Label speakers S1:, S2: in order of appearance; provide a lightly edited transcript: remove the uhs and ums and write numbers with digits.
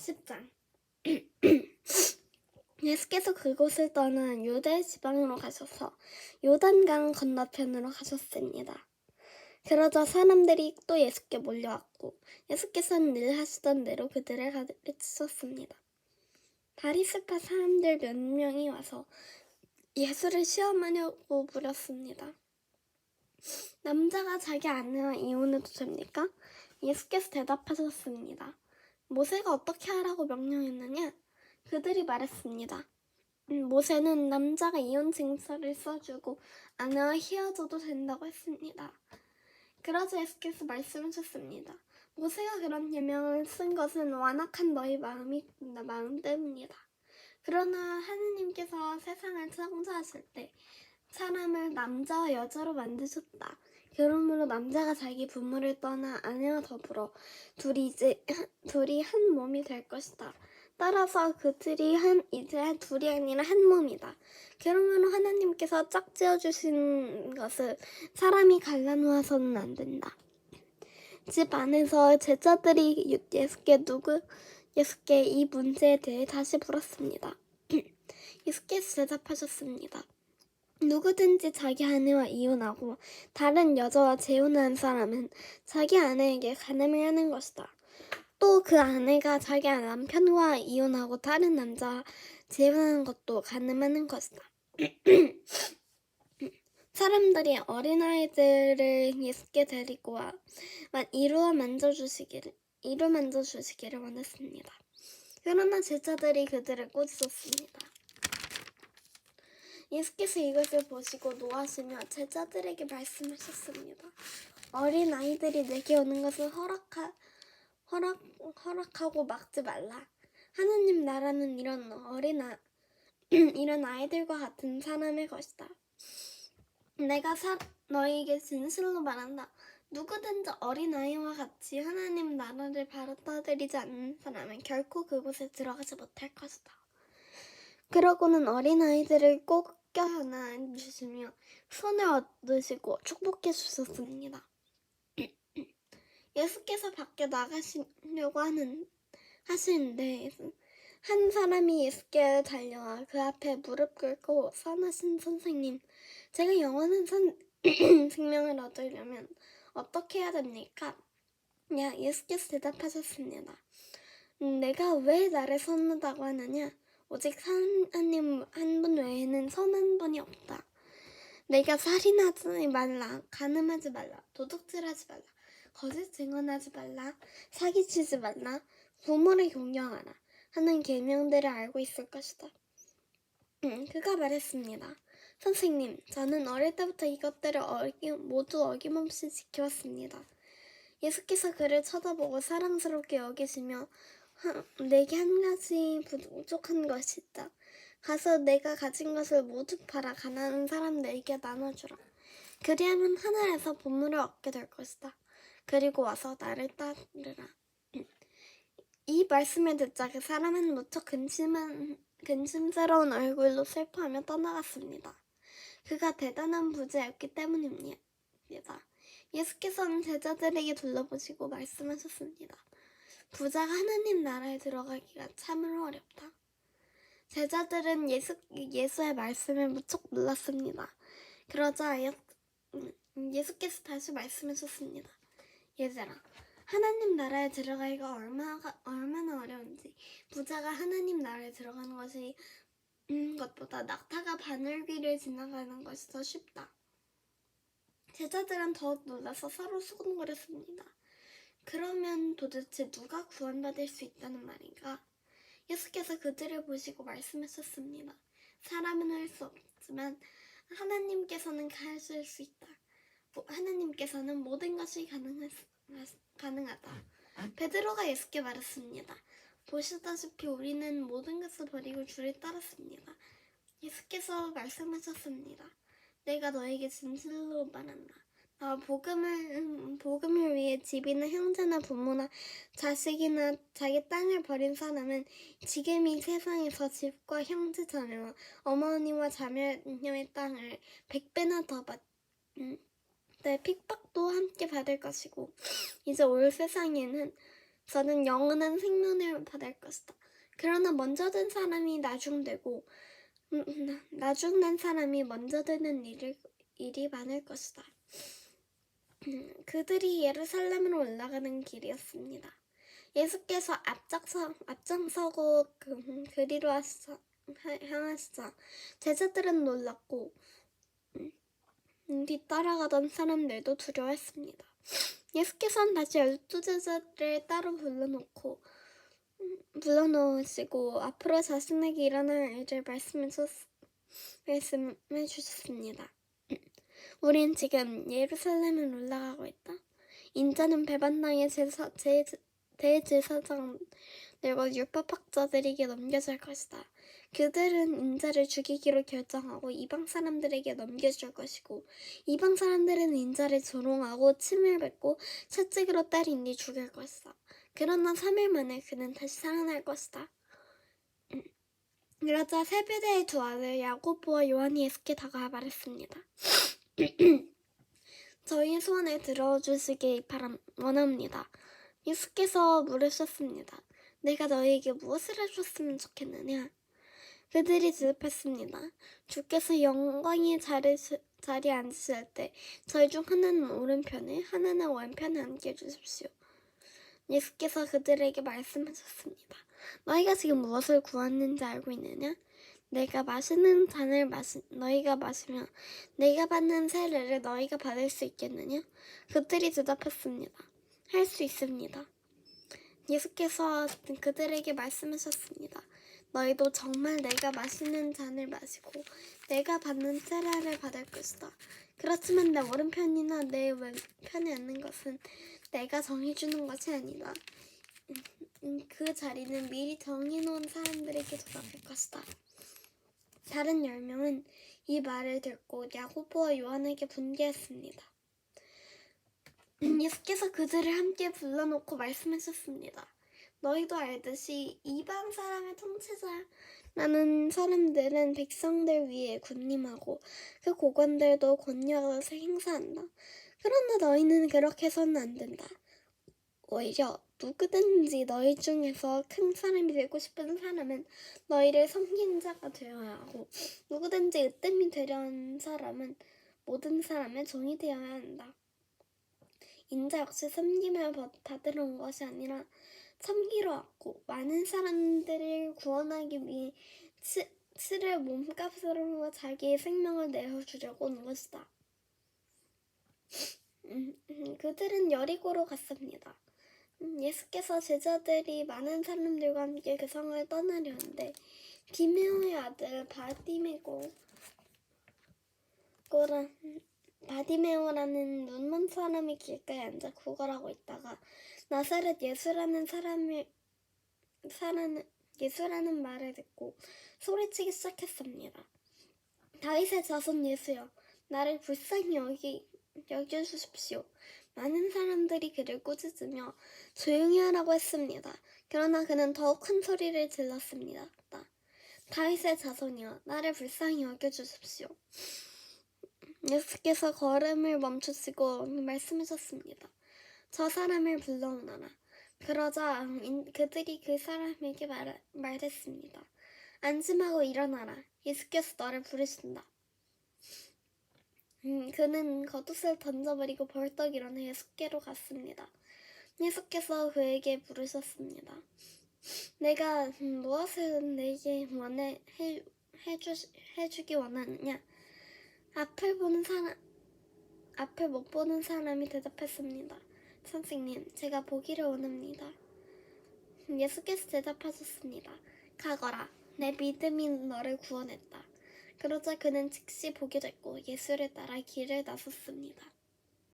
S1: 10장 예수께서 그곳을 떠나 유대 지방으로 가셔서 요단강 건너편으로 가셨습니다. 그러자 사람들이 또 예수께 몰려왔고 예수께서는 늘 하시던 대로 그들을 가르치셨습니다. 바리새파 사람들 몇 명이 와서 예수를 시험하려고 부렸습니다. 남자가 자기 아내와 이혼해도 됩니까? 예수께서 대답하셨습니다. 모세가 어떻게 하라고 명령했느냐? 그들이 말했습니다. 모세는 남자가 이혼 증서를 써주고 아내와 헤어져도 된다고 했습니다. 그러자 예수께서 말씀하셨습니다. 모세가 그런 예명을 쓴 것은 완악한 너희 마음 때문이다. 그러나 하느님께서 세상을 창조하실 때 사람을 남자와 여자로 만드셨다. 그러므로 남자가 자기 부모를 떠나 아내와 더불어 둘이 한 몸이 될 것이다. 따라서 그들이 이제 둘이 아니라 한 몸이다. 그러므로 하나님께서 짝지어 주신 것을 사람이 갈라놓아서는 안 된다. 집 안에서 제자들이 예수께 이 문제에 대해 다시 물었습니다. 예수께서 대답하셨습니다. 누구든지 자기 아내와 이혼하고 다른 여자와 재혼한 사람은 자기 아내에게 간음을 하는 것이다. 또 그 아내가 자기 남편과 이혼하고 다른 남자와 재혼하는 것도 간음하는 것이다. 사람들이 어린아이들을 예수께 데리고 와 이루 만져주시기를 원했습니다. 그러나 제자들이 그들을 꾸짖었습니다. 예수께서 이것을 보시고 노하시며 제자들에게 말씀하셨습니다. 어린아이들이 내게 오는 것을 허락하고 막지 말라. 하느님 나라는 이런 아이들과 같은 사람의 것이다. 내가 너희에게 진실로 말한다. 누구든지 어린아이와 같이 하나님 나라를 받아들이지 않는 사람은 결코 그곳에 들어가지 못할 것이다. 그러고는 어린아이들을 꼭 껴안아 주시며 손을 얻으시고 축복해 주셨습니다. 예수께서 밖에 나가시려고 하시는데 한 사람이 예수께 달려와 그 앞에 무릎 꿇고 선하신 선생님, 제가 영원한 생명을 얻으려면 어떻게 해야 됩니까? 예수께서 대답하셨습니다. 내가 왜 나를 선하다고 하느냐? 오직 하나님 한 분 외에는 선한 분이 없다. 내가 살인하지 말라, 간음하지 말라, 도둑질하지 말라, 거짓 증언하지 말라, 사기치지 말라, 부모를 존경하라 하는 계명들을 알고 있을 것이다. 그가 말했습니다. 선생님, 저는 어릴 때부터 이것들을 모두 어김없이 지켜왔습니다. 예수께서 그를 쳐다보고 사랑스럽게 여기시며 내게 한 가지 부족한 것이 있다. 가서 내가 가진 것을 모두 팔아 가난한 사람들에게 나눠주라. 그리하면 하늘에서 보물을 얻게 될 것이다. 그리고 와서 나를 따르라. 이 말씀을 듣자 그 사람은 무척 근심스러운 얼굴로 슬퍼하며 떠나갔습니다. 그가 대단한 부자였기 때문입니다. 예수께서는 제자들에게 둘러보시고 말씀하셨습니다. 부자가 하나님 나라에 들어가기가 참으로 어렵다. 제자들은 예수의 말씀을 무척 놀랐습니다. 그러자 예수께서 다시 말씀하셨습니다. 얘들아, 하나님 나라에 들어가기가 얼마나 어려운지 부자가 하나님 나라에 들어가는 것보다 낙타가 바늘귀를 지나가는 것이 더 쉽다. 제자들은 더욱 놀라서 서로 수군거렸습니다. 그러면 도대체 누가 구원받을 수 있다는 말인가? 예수께서 그들을 보시고 말씀하셨습니다. 사람은 할 수 없지만 하나님께서는 하실 수 있다. 하나님께서는 모든 것이 가능하다. 베드로가 예수께 말했습니다. 보시다시피 우리는 모든 것을 버리고 주를 따랐습니다. 예수께서 말씀하셨습니다. 내가 너에게 진실로 말한다. 복음을 위해 집이나 형제나 부모나 자식이나 자기 땅을 버린 사람은 지금 이 세상에서 집과 형제 자매와 어머니와 자녀의 땅을 100배나 더 픽박도 함께 받을 것이고 이제 올 세상에는 저는 영원한 생명을 받을 것이다. 그러나 먼저 든 사람이 나중되고 나중난 사람이 먼저 되는 일이 많을 것이다. 그들이 예루살렘으로 올라가는 길이었습니다. 예수께서 앞장서고 그리로 향하시자 제자들은 놀랐고 뒤따라가던 사람들도 두려워했습니다. 예수께서는 다시 12제자를 따로 불러놓으시고 앞으로 자신에게 일어날 일을 말씀해 주셨습니다. 우린 지금 예루살렘을 올라가고 있다. 인자는 베반당의 대제사장들과 율법학자들에게 넘겨질 것이다. 그들은 인자를 죽이기로 결정하고 이방 사람들에게 넘겨줄 것이고 이방 사람들은 인자를 조롱하고 침을 뱉고 채찍으로 때린 뒤 죽일 것이다. 그러나 3일 만에 그는 다시 살아날 것이다. 그러자 세베대의 두 아들 야고보와 요한이 예수께 다가와 말했습니다. 저희의 소원을 들어주시기 원합니다. 예수께서 물으셨습니다. 내가 너희에게 무엇을 해줬으면 좋겠느냐? 그들이 대답했습니다. 주께서 영광의 자리에 앉으실 때 저희 중 하나는 오른편에 하나는 왼편에 앉게 해주십시오. 예수께서 그들에게 말씀하셨습니다. 너희가 지금 무엇을 구하는지 알고 있느냐? 내가 마시는 잔을 너희가 마시며 내가 받는 세례를 너희가 받을 수 있겠느냐? 그들이 대답했습니다. 할 수 있습니다. 예수께서 그들에게 말씀하셨습니다. 너희도 정말 내가 마시는 잔을 마시고 내가 받는 세례를 받을 것이다. 그렇지만 내 오른편이나 내 왼편에 앉는 것은 내가 정해주는 것이 아니다. 그 자리는 미리 정해놓은 사람들에게 도착할 것이다. 다른 10명은 이 말을 듣고 야고보와 요한에게 분개했습니다. 예수께서 그들을 함께 불러놓고 말씀하셨습니다. 너희도 알듯이 이방 사람의 통치자라는 사람들은 백성들 위에 군림하고 그 고관들도 권력을 행사한다. 그러나 너희는 그렇게 해서는 안 된다. 오히려 누구든지 너희 중에서 큰 사람이 되고 싶은 사람은 너희를 섬기는 자가 되어야 하고 누구든지 으뜸이 되려는 사람은 모든 사람의 종이 되어야 한다. 인자 역시 섬김을 받으러 온 것이 아니라 섬기러 왔고 많은 사람들을 구원하기 위해 치를 몸값으로 자기의 생명을 내어주려고 온 것이다. 그들은 여리고로 갔습니다. 예수께서 제자들이 많은 사람들과 함께 그 성을 떠나려는데 디메오의 아들 바디메오라는 눈먼 사람이 길가에 앉아 구걸하고 있다가 나사렛 예수라는 말을 듣고 소리치기 시작했습니다. 다윗의 자손 예수여, 나를 불쌍히 여겨주십시오. 많은 사람들이 그를 꾸짖으며 조용히 하라고 했습니다. 그러나 그는 더욱 큰 소리를 질렀습니다. 다윗의 자손이여, 나를 불쌍히 여겨주십시오. 예수께서 걸음을 멈추시고 말씀하셨습니다. 저 사람을 불러오너라. 그러자 그들이 그 사람에게 말했습니다. 안심하고 일어나라. 예수께서 너를 부르신다. 그는 겉옷을 던져버리고 벌떡 일어나 예수께로 갔습니다. 예수께서 그에게 물으셨습니다. 내가 무엇을 내게 해주기 원하느냐? 앞을 못 보는 사람이 대답했습니다. 선생님, 제가 보기를 원합니다. 예수께서 대답하셨습니다. 가거라. 내 믿음이 너를 구원했다. 그러자 그는 즉시 보게 됐고 예수를 따라 길을 나섰습니다.